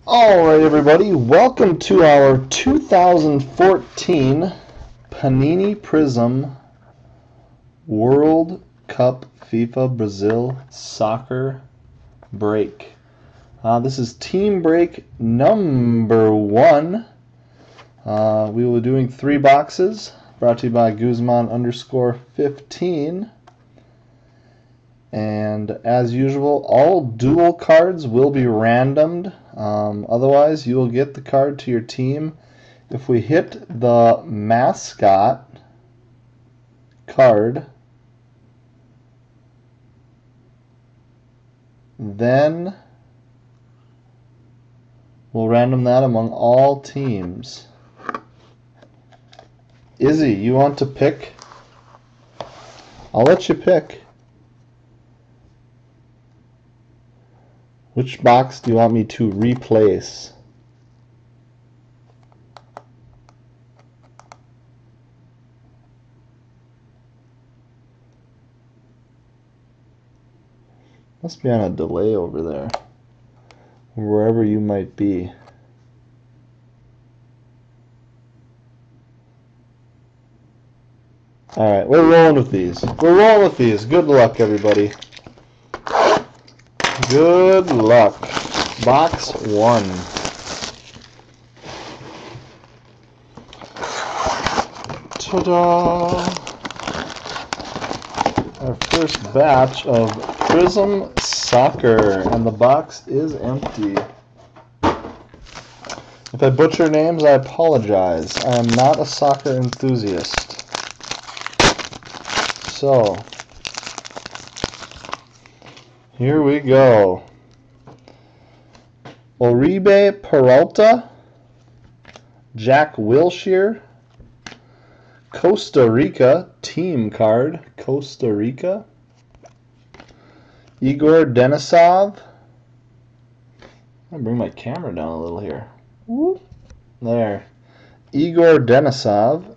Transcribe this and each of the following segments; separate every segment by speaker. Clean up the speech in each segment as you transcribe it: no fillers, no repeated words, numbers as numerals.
Speaker 1: Alright, everybody, welcome to our 2014 Panini Prizm World Cup FIFA Brazil Soccer Break. This is team break number 1. We will be doing 3 boxes, brought to you by Guzman_15. And as usual, all dual cards will be randomed. Otherwise, you will get the card to your team. If we hit the mascot card, then we'll random that among all teams. Izzy, you want to pick? I'll let you pick. Which box do you want me to replace? Must be on a delay over there, wherever you might be. Alright, we're rolling with these. We're rolling with these. Good luck, everybody. Good luck. Box 1. Ta-da! Our first batch of Prizm Soccer, and the box is empty. If I butcher names, I apologize. I am not a soccer enthusiast. So, here we go. Oribe Peralta, Jack Wilshere, Costa Rica team card, Costa Rica, Igor Denisov. I'll bring my camera down a little here. Whoop. There. Igor Denisov,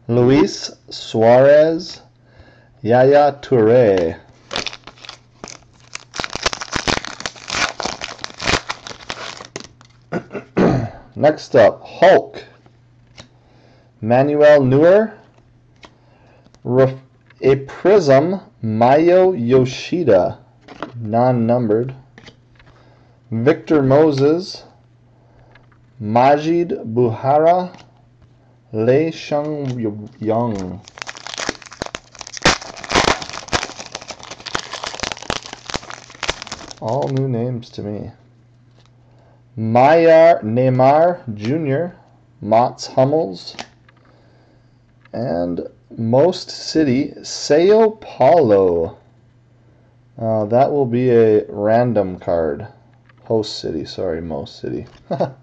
Speaker 1: Luis Suarez, Yaya Toure. Next up, Hulk, Manuel Neuer, a Prizm Mayo Yoshida, non-numbered, Victor Moses, Majid Buhara, Lei Sheng-Yang. All new names to me. Neymar Jr., Mats Hummels, and Most City, Sao Paulo. That will be a random card. Host City, sorry, Most City. That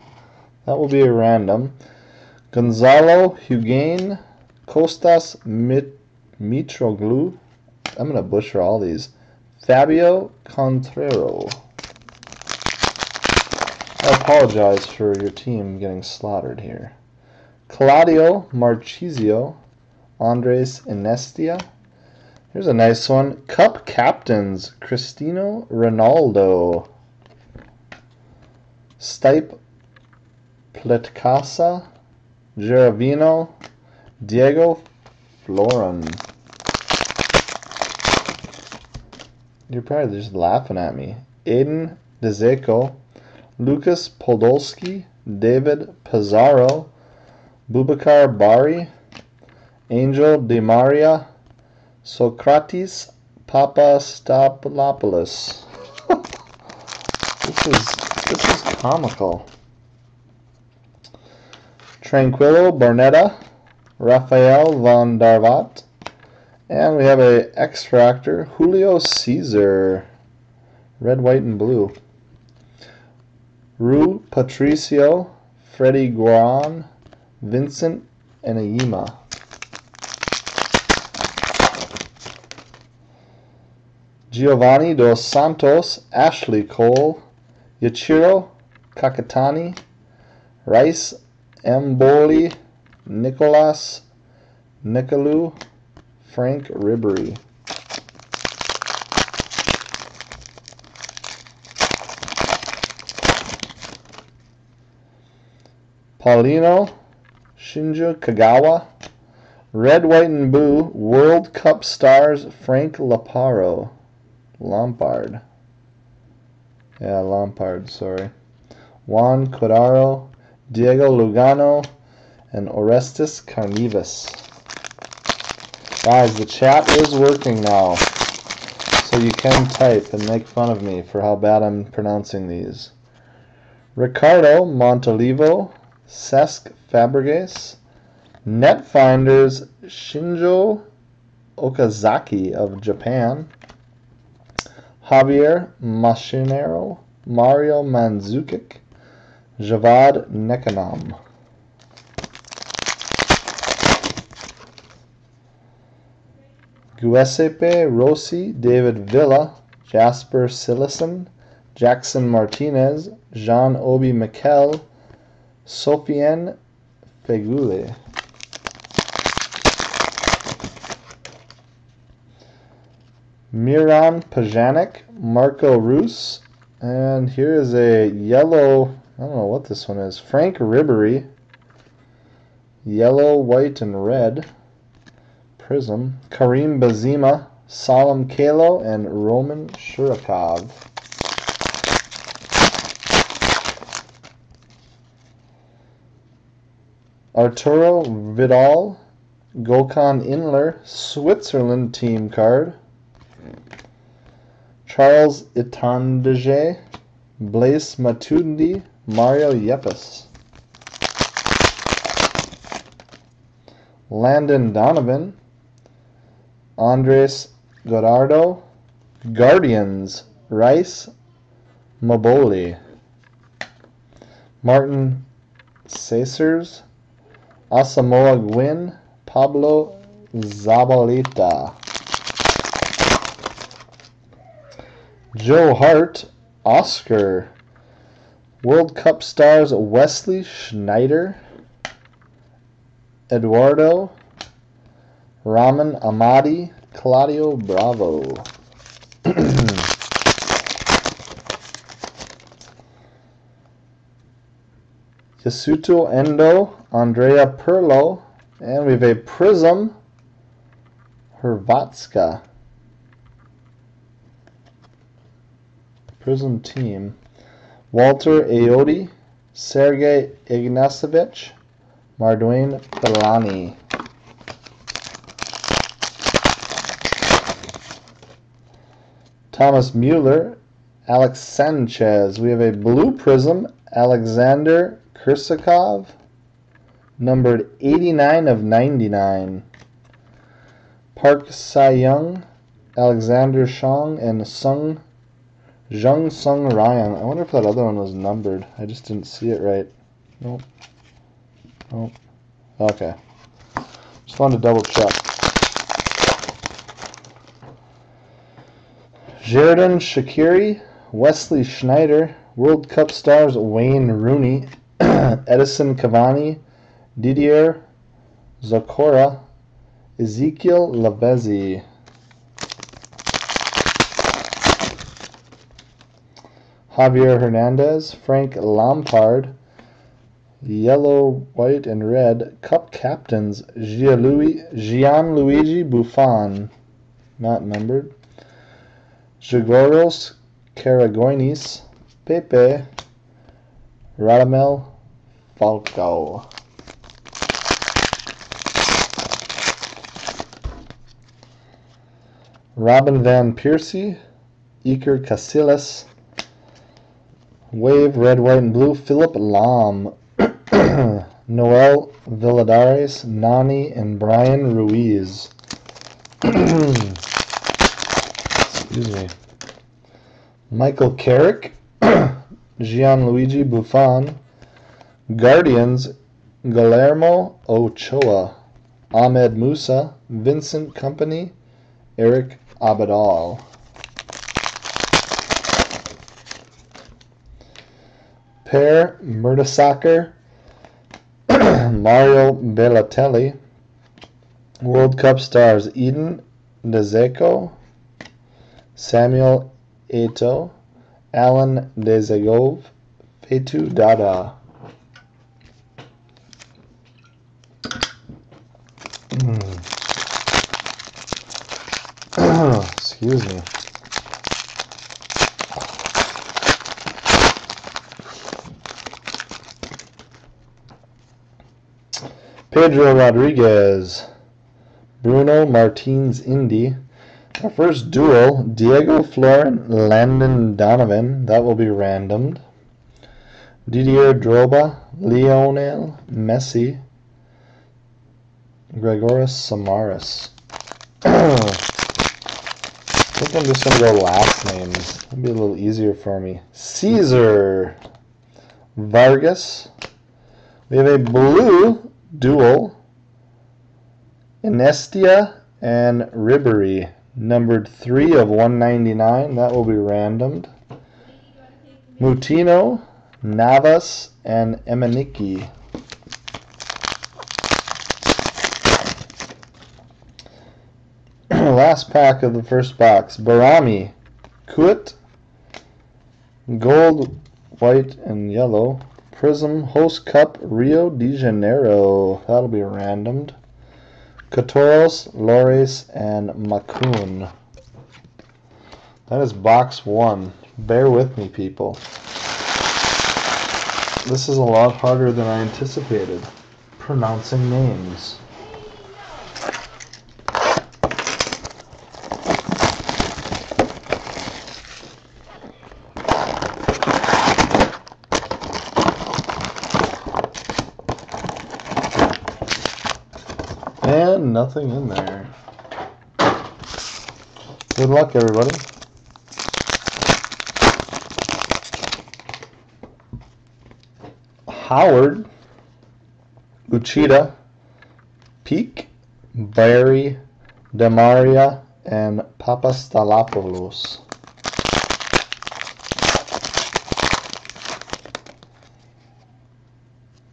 Speaker 1: will be a random. Gonzalo Higuain, Kostas Mitroglou. I'm going to butcher all these. Fabio Contrero. I apologize for your team getting slaughtered here. Claudio Marchisio, Andres Iniesta. Here's a nice one. Cup Captains, Cristiano Ronaldo. Stipe Pletkasa, Gervino, Diego Florin. You're probably just laughing at me. Aiden Dzeko, Lucas Podolski, David Pizarro, Boubacar Bari, Angel Di Maria, Socrates Papastapolopoulos. This is comical. Tranquillo Barnetta, Rafael van der Vaart, and we have a X-Fractor, Julio Cesar, red, white, and blue. Rui Patricio, Freddie Guaran, Vincent Enayima. Giovanni Dos Santos, Ashley Cole, Yachiro Kakatani, Rice Mboli, Nicolas Nicolou, Frank Ribery. Paulino, Shinju Kagawa. Red, white, and blue World Cup stars Frank Lampard. Yeah, Lampard, sorry. Juan Cordaro, Diego Lugano, and Orestes Carnivas. Guys, the chat is working now, so you can type and make fun of me for how bad I'm pronouncing these. Ricardo Montolivo, Cesc Fabregas, Netfinders Shinjo Okazaki of Japan, Javier Machinero, Mario Mandzukic, Javad Nekanam. Giuseppe Rossi, David Villa, Jasper Sillison, Jackson Martinez, Jean-Obi Mikel, Sofiane Fegule. Miran Pjanic, Marco Reus, and here is a yellow, I don't know what this one is, Frank Ribery, yellow, white, and red, Prizm, Karim Benzema, Salim Kalo, and Roman Shurikov. Arturo Vidal, Gökhan Inler, Switzerland team card. Charles Itandje, Blaise Matuidi, Mario Yepes. Landon Donovan, Andres Godardo, Guardians, Rice Moboli. Martin Cesars, Asamoah Gyan, Pablo Zabaleta. Joe Hart, Oscar. World Cup stars Wesley Schneider, Eduardo, Raman Amadi, Claudio Bravo. Yasuto Endo, Andrea Pirlo, and we have a Prizm Hrvatska. Prizm team. Walter Ayotti, Sergei Ignacevich, Marduane Fellaini. Thomas Mueller, Alex Sanchez. We have a blue Prizm, Alexander Kursakov, numbered 89 of 99. Park Sa-young, Alexander Shong, and Jung Sung Ryan. I wonder if that other one was numbered. I just didn't see it right. Nope. Nope. Okay. Just wanted to double check. Xherdan Shaqiri, Wesley Schneider, World Cup stars Wayne Rooney, Edison Cavani, Didier Zokora, Ezekiel Lavezzi. Javier Hernandez, Frank Lampard, yellow, white, and red. Cup captains Gianluigi Buffon, not numbered. Zhigoros Karagoinis, Pepe, Radamel Falcao. Robin Van Persie, Iker Casillas, Wave, red, white, and blue, Philip Lahm, Noel Villadares, Nani, and Brian Ruiz. Excuse me. Michael Carrick, Gianluigi Buffon, Guardians, Guillermo Ochoa, Ahmed Musa, Vincent Kompany, Eric Abidal. Per Mertesacker, Mario Balotelli, World Cup stars Eden Dzeko, Samuel Eto'o, Alan Dezegov, Fetu Dada. Excuse me. Pedro Rodriguez, Bruno Martins Indy. Our first duel, Diego Florin, Landon Donovan. That will be randomed. Didier Drogba, Lionel Messi, Gregoris Samaras. I think I'm just going to go last names. It'll be a little easier for me. Caesar Vargas. We have a blue duel, Inestia and Ribery, numbered 3 of 199. That will be randomed. Mutino, Navas, and Emeniki. Last pack of the first box. Barami, Kuit, gold, white, and yellow. Prizm Host Cup Rio de Janeiro. That'll be randomed. Katoros, Lores, and Makun. That is box 1. Bear with me, people. This is a lot harder than I anticipated. Pronouncing names. And nothing in there. Good luck, everybody. Howard, Uchida, Peak, Barry, Demaria, and Papastalopoulos.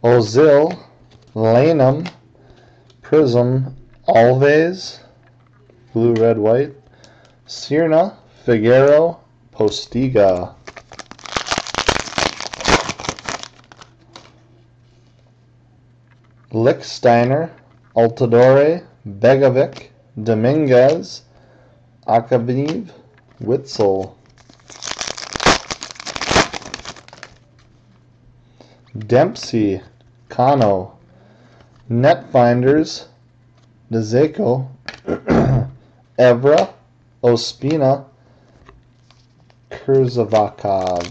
Speaker 1: Ozil, Lanham, Prizm, Alves, blue, red, white. Sierna, Figueroa, Postiga. Lichtsteiner, Altadore, Begovic, Dominguez, Akaviv, Witzel. Dempsey, Kano, Netfinders, Dzeko, Evra, Ospina, Kurzavakov,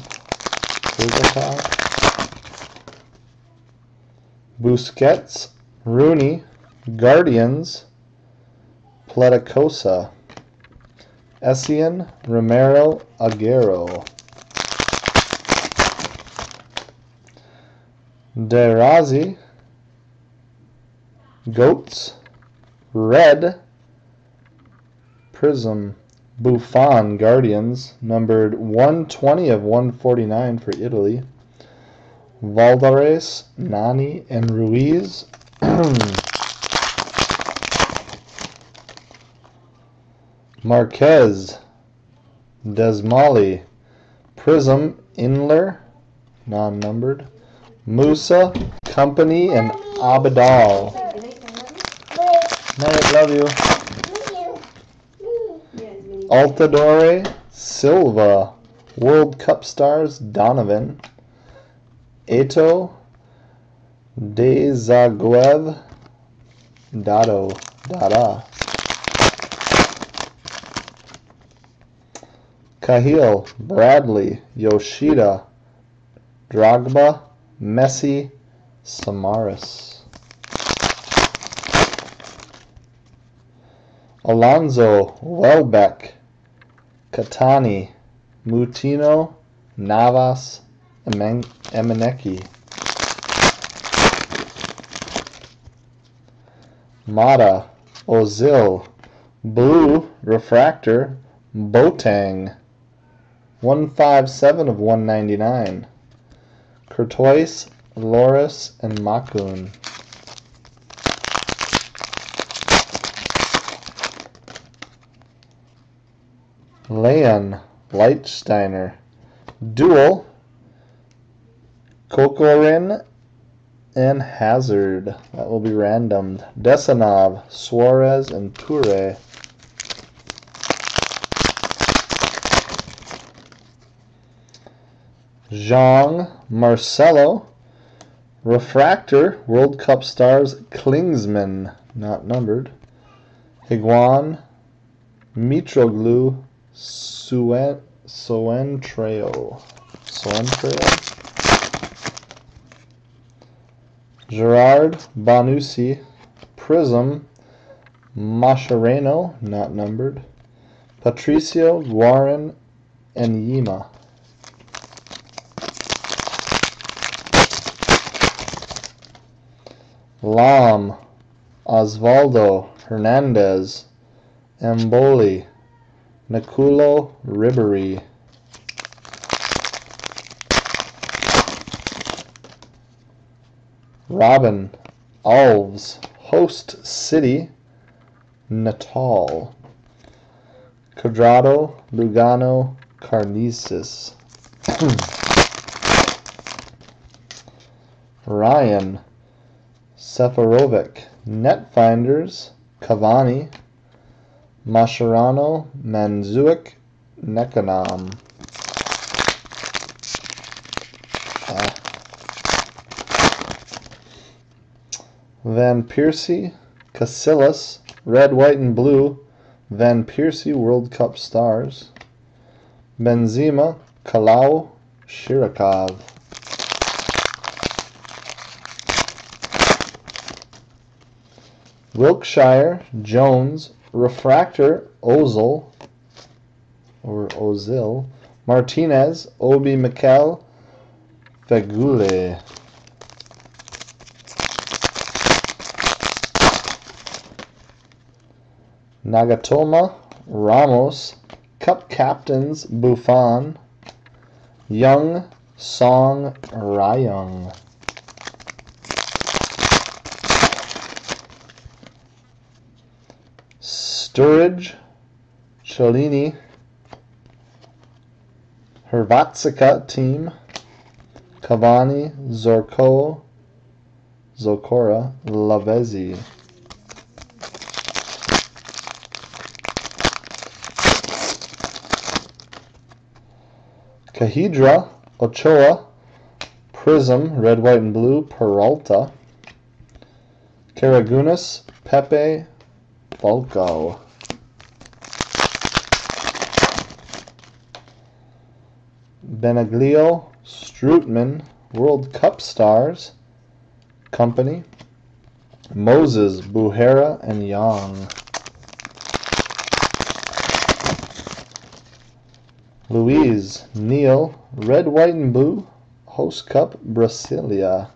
Speaker 1: Busquets, Rooney, Guardians, Pleticosa, Essien, Romero, Aguero. De Razi, Goats, Red, Prizm, Buffon, Guardians, numbered 120 of 149 for Italy. Valdares, Nani, and Ruiz. Marquez, Desmali, Prizm, Inler, non-numbered. Musa, Company, and Abidal. Night, love you. Altadore, Silva, World Cup stars, Donovan. Eto, Dezaguev, Dada. Cahill, Bradley, Yoshida, Drogba, Messi, Samaras. Alonso, Welbeck, Catani, Mutino, Navas, Emeneki. Mata, Ozil, Blue, Refractor, Boateng, 157 of 199. Courtois, Loris, and Makun. Leon, Lichtsteiner. Duel, Kokorin and Hazard. That will be randomed. Desanov, Suarez, and Toure. Jean Marcelo. Refractor, World Cup stars, Klingsman, not numbered. Higuain, Mitroglou, Soentreo. Gerard Bonucci, Prizm, Mascherano, not numbered. Patricio, Guarin, and Yima. Lam, Osvaldo, Hernandez, Emboli, Nakulo, Ribery. Robin, Alves, Host City, Natal. Quadrado, Lugano, Carnesis. Ryan, Seferovic, Netfinders, Cavani, Mascherano, Manzuic, Nekanam. Van Persie, Casillas, Red, White, and Blue, Van Persie World Cup stars. Benzema, Kalau, Shirokov. Wilkshire, Jones, Refractor, Ozil, Martinez, Obi Mikel, Fegule. Nagatomo, Ramos, Cup Captains, Buffon, Young, Song, Ryung. Sturridge, Cellini, Hrvatska team, Cavani, Zokora, Lavezzi. Cahidra, Ochoa, Prizm, Red, White, and Blue, Peralta. Karagunis, Pepe, Falco. Benaglio, Strootman, World Cup stars, Company. Moses, Buhera, and Young. Louise, Neil, Red, White, and Blue, Host Cup, Brasilia.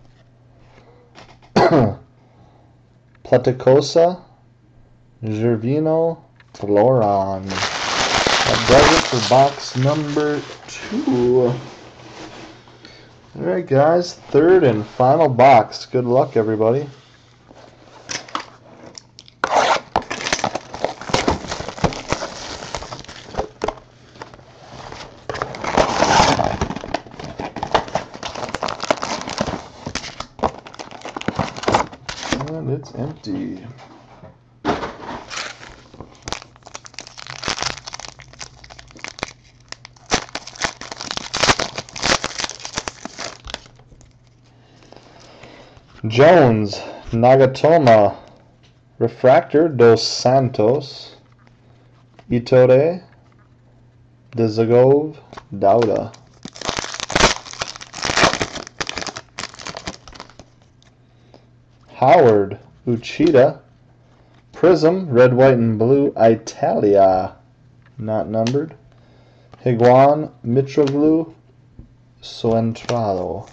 Speaker 1: Platicosa, Gervino, Floran. That does it for box number 2. Alright guys, third and final box. Good luck everybody. And it's empty. Jones, Nagatoma, Refractor, Dos Santos, Itore, Dzagov, Dauda. Howard, Uchida, Prizm, Red, White, and Blue, Italia, not numbered. Higuain, Mitroglou, Soentrado.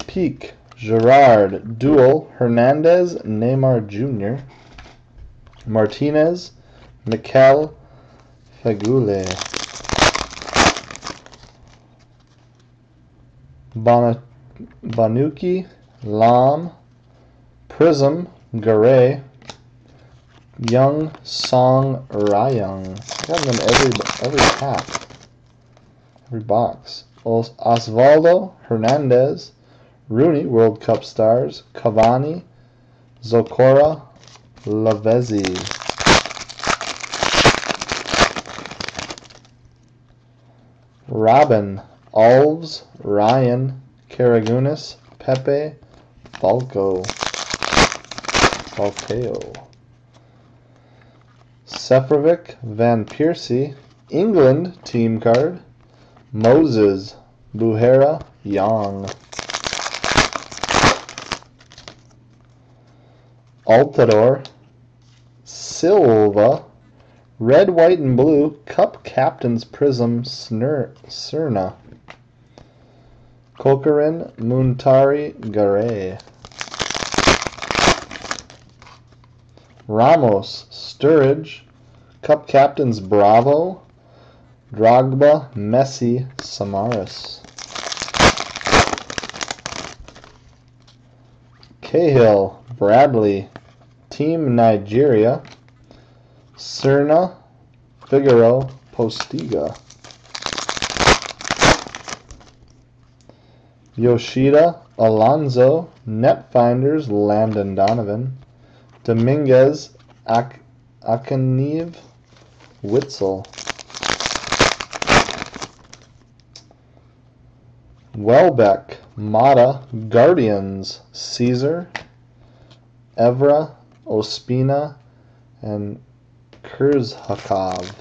Speaker 1: Peak, Gerard, Duel, Hernandez, Neymar Jr., Martinez, Mikel, Fegule. Banuki, Lam, Prizm, Garay, Young, Song, Ryung. I got them in every pack, every box. Osvaldo, Hernandez, Rooney, World Cup stars, Cavani, Zokora, Lavezzi. Robin, Alves, Ryan, Karagunis, Pepe, Falcao. Seferovic, Van Persie, England team card, Moses, Buhera, Young. Altador, Silva, red, white, and blue, Cup Captain's Prizm, Cerna. Kokarin, Muntari, Garay. Ramos, Sturridge, Cup Captains Bravo, Drogba, Messi, Samaras. Cahill, Bradley, Team Nigeria, Cerna, Figaro, Postiga. Yoshida, Alonso, Netfinders, Landon Donovan, Dominguez, Akaneve, Witzel. Welbeck, Mata, Guardians, Caesar, Evra, Ospina, and Kurzhakov.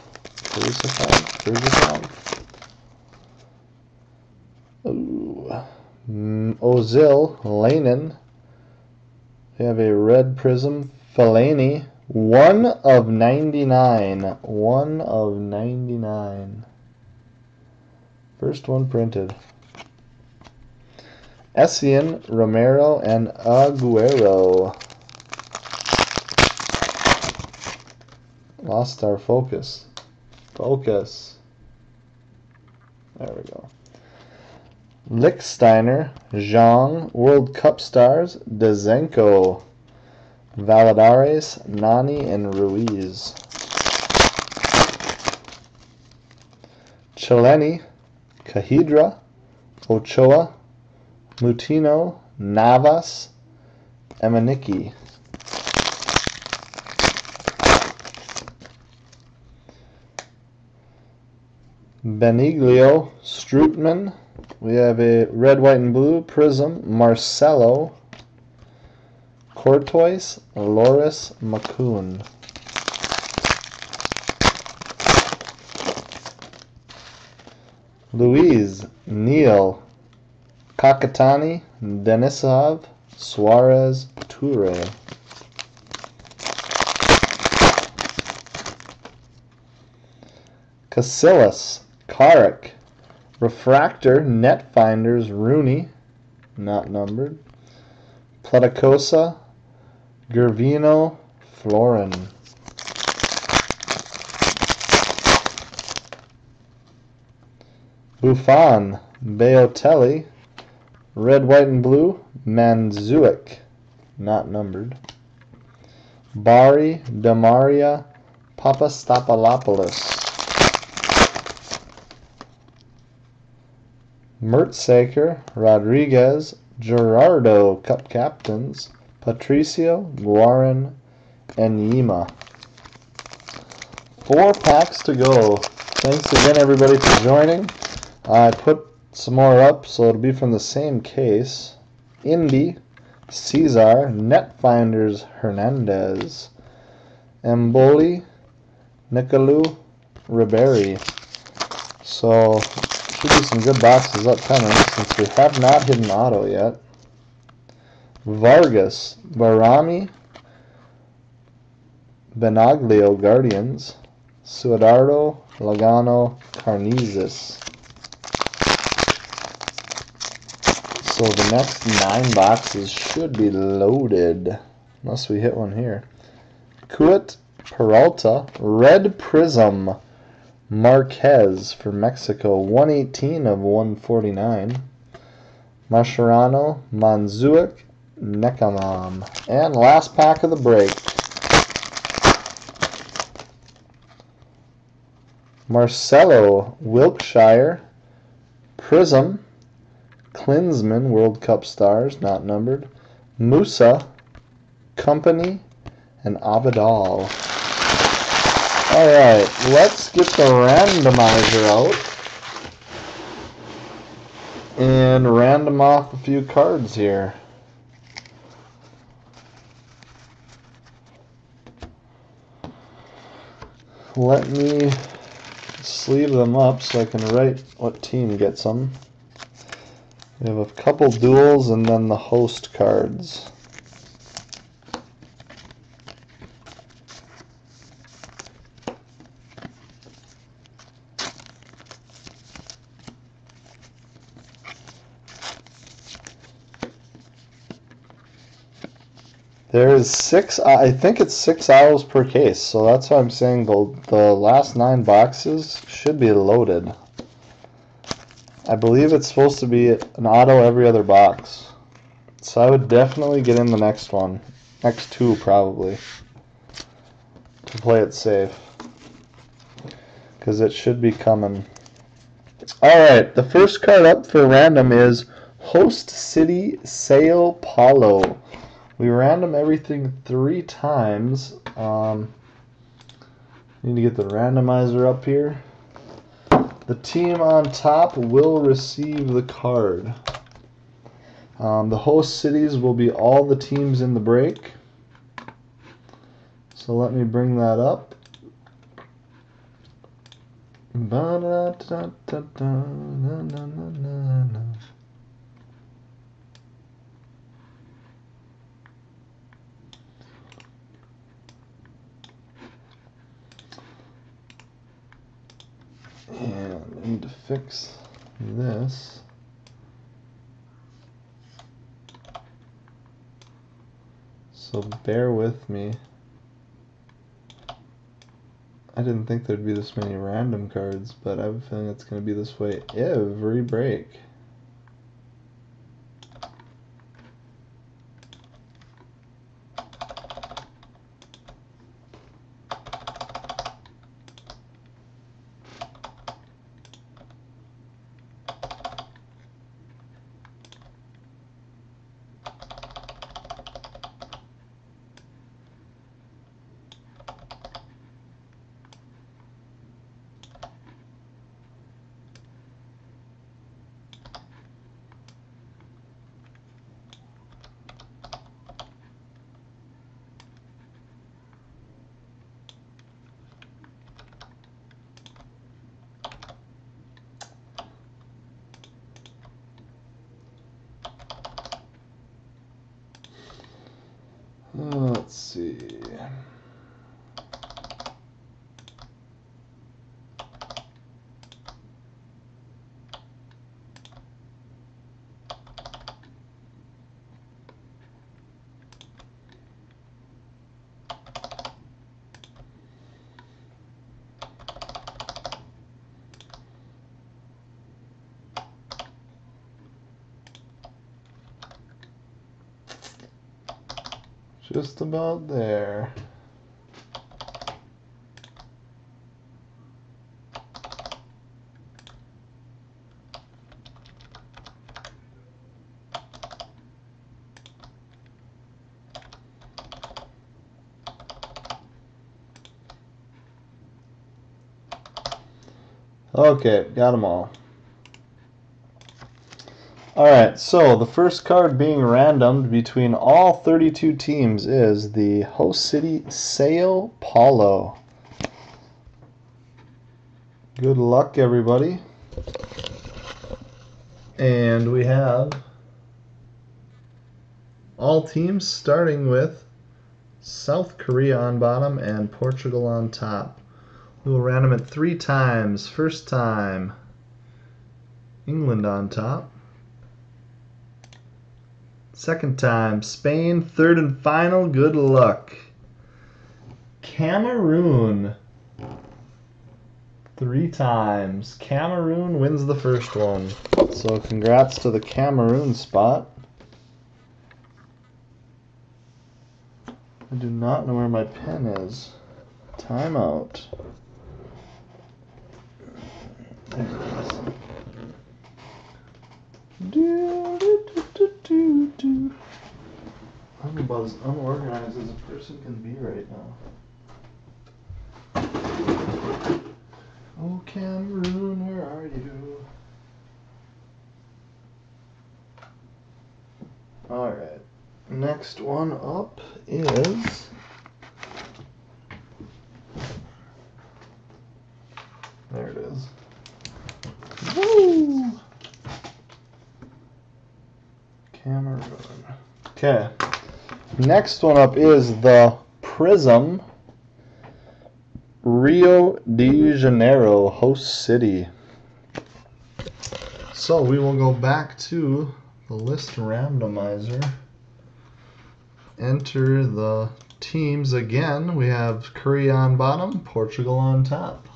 Speaker 1: Ozil, Lanin. We have a red Prizm, Fellaini, 1 of 99. 1 of 99. First one printed. Essien, Romero, and Aguero. Lost our focus. Focus. There we go. Lichtsteiner, Zhang, World Cup stars, Dezenko, Valadares, Nani, and Ruiz. Cheleni, Kahidra, Ochoa, Mutino, Navas, Emaniki. Beniglio, Strootman. We have a red, white, and blue Prizm, Marcelo, Courtois, Loris, Macoun. Louise, Neil, Kakatani, Denisov, Suarez, Toure. Casillas, Carrick, Refractor, Netfinders, Rooney, not numbered. Platicosa, Gervino, Florin. Buffon, Balotelli, red, white, and blue, Manzuic, not numbered. Bari, Damaria, Papastapalopoulos. Mertsaker, Rodriguez, Gerardo, Cup Captains, Patricio, Guarin, and Yima. 4 packs to go. Thanks again, everybody, for joining. I put some more up, so it'll be from the same case. Indy, Cesar, Netfinders, Hernandez, Mboli, Nicolou, Ribery. So, should be some good boxes upcoming since we have not hit an auto yet. Vargas, Barami, Benaglio, Guardians, Sudardo, Logano, Carnizis. So the next 9 boxes should be loaded, unless we hit one here. Cuit, Peralta, red Prizm, Marquez for Mexico, 118 of 149. Mascherano, Manzuic, Nekamam. And last pack of the break. Marcelo, Wiltshire, Prizm, Klinsmann, World Cup stars, not numbered. Musa, Company, and Abidal. Alright, let's get the randomizer out. And random off a few cards here. Let me sleeve them up so I can write what team gets them. We have a couple duels and then the host cards. There's six, I think it's 6 owls per case, so that's why I'm saying the last 9 boxes should be loaded. I believe it's supposed to be an auto every other box. So I would definitely get in the next one. Next 2 probably. To play it safe. Because it should be coming. Alright, the first card up for random is Host City Sao Paulo. We random everything 3 times. Need to get the randomizer up here. The team on top will receive the card. The host cities will be all the teams in the break. So let me bring that up. And I need to fix this. So bear with me. I didn't think there'd be this many random cards, but I have a feeling it's going to be this way every break. Let's see. Just about there. Okay, got them all. Alright, so the first card being randomed between all 32 teams is the host city Sao Paulo. Good luck, everybody. And we have all teams starting with South Korea on bottom and Portugal on top. We will random it 3 times. First time, England on top. Second time, Spain. Third and final, good luck. Cameroon. 3 times. Cameroon wins the first one. So congrats to the Cameroon spot. I do not know where my pen is. Timeout. There it is. I'm about as unorganized as a person can be right now. Oh, Cameroon, where are you? Next one up is there it is. Woo! Cameroon. Okay. Next one up is the Prizm Rio de Janeiro host city. So we will go back to the list randomizer. Enter the teams again. We have Korea on bottom, Portugal on top.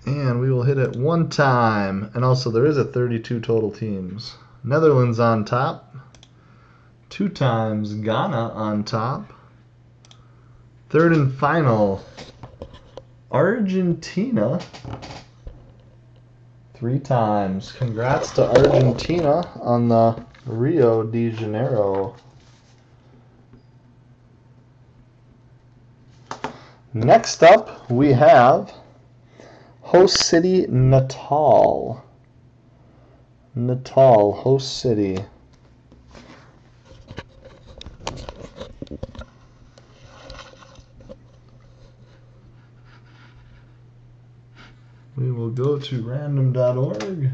Speaker 1: And we will hit it one time. And also there is a 32 total teams. Netherlands on top. 2 times Ghana on top. Third and final, Argentina. 3 times. Congrats to Argentina on the Rio de Janeiro. Next up, we have host city Natal. Natal, host city. We will go to random.org.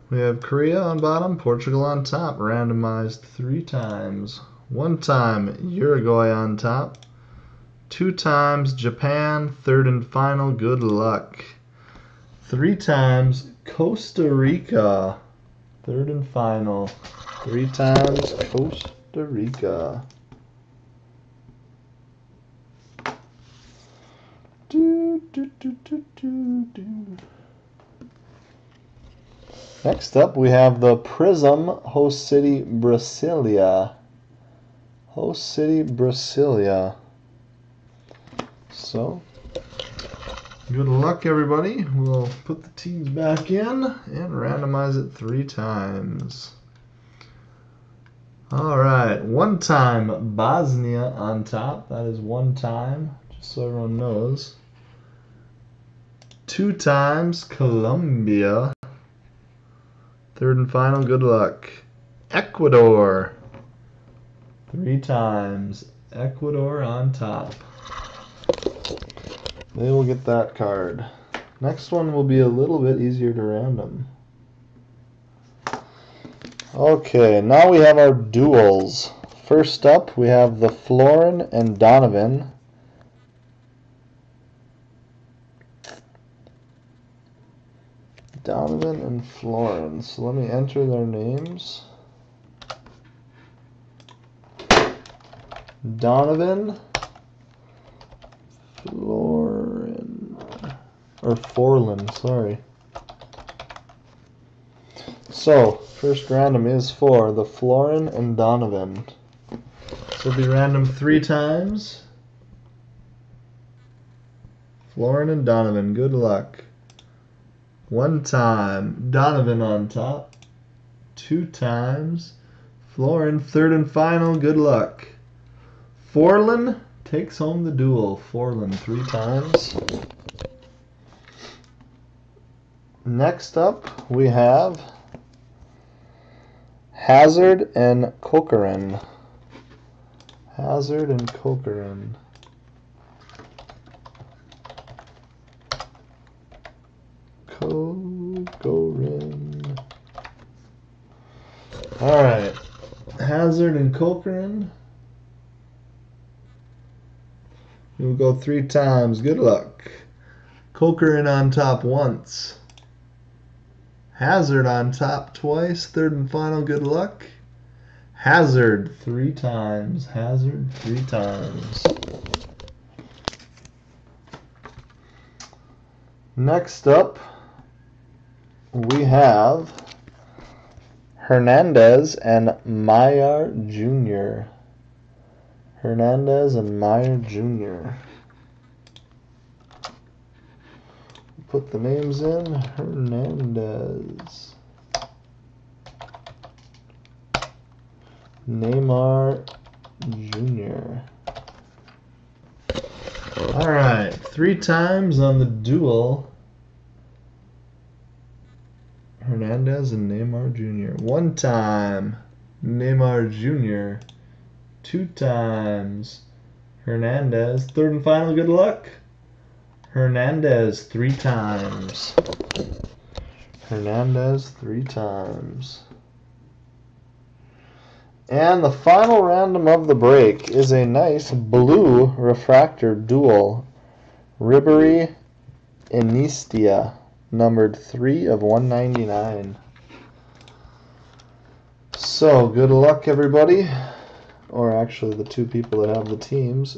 Speaker 1: We have Korea on bottom, Portugal on top, randomized 3 times. 1 time Uruguay on top, 2 times Japan, third and final, good luck. 3 times Costa Rica, third and final. 3 times Costa Rica. Next up, we have the Prizm host city Brasilia. Host city Brasilia. So, good luck, everybody. We'll put the teams back in and randomize it 3 times. All right, 1 time Bosnia on top. That is 1 time, just so everyone knows. 2 times Colombia. Third and final, good luck. Ecuador. 3 times. Ecuador on top. They will get that card. Next one will be a little bit easier to random. Okay, now we have our duels. First up, we have the Florin and Donovan. Donovan and Florin. So let me enter their names. Donovan, Florin, or Forlin, sorry. So, first random is for the Florin and Donovan. So it'll be random 3 times. Florin and Donovan, good luck. 1 time, Donovan on top. 2 times, Florin, third and final, good luck. Forlin takes home the duel. Forlin 3 times. Next up, we have Hazard and Corcoran. Hazard and Corcoran. Corcoran. All right, Hazard and Corcoran. We'll go 3 times. Good luck. Corcoran on top once. Hazard on top twice. Third and final. Good luck. Hazard 3 times. Hazard 3 times. Next up, we have Hernandez and Mayer Jr. Hernandez and Mayer Jr. Put the names in. Hernandez. Neymar Jr. All right, 3 times on the duel. Hernandez and Neymar Jr. 1 time. Neymar Jr. 2 times. Hernandez. 3rd and final. Good luck. Hernandez 3 times. Hernandez 3 times. And the final random of the break is a nice blue refractor dual. Ribery Iniesta, numbered 3 of 199. So, good luck, everybody. Or actually, the 2 people that have the teams.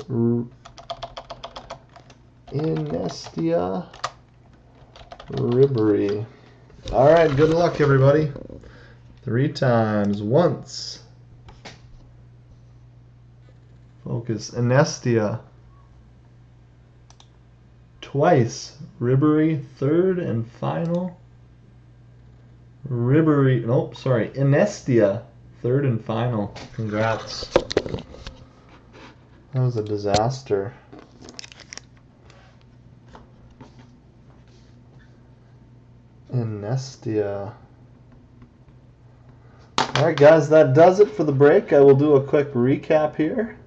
Speaker 1: Iniesta, Ribery. All right, good luck, everybody. 3 times. Once. Focus. Iniesta. Twice. Ribery, 3rd and final. Ribery, nope, sorry, Iniesta, 3rd and final. Congrats. That was a disaster. Iniesta. Alright guys, that does it for the break. I will do a quick recap here.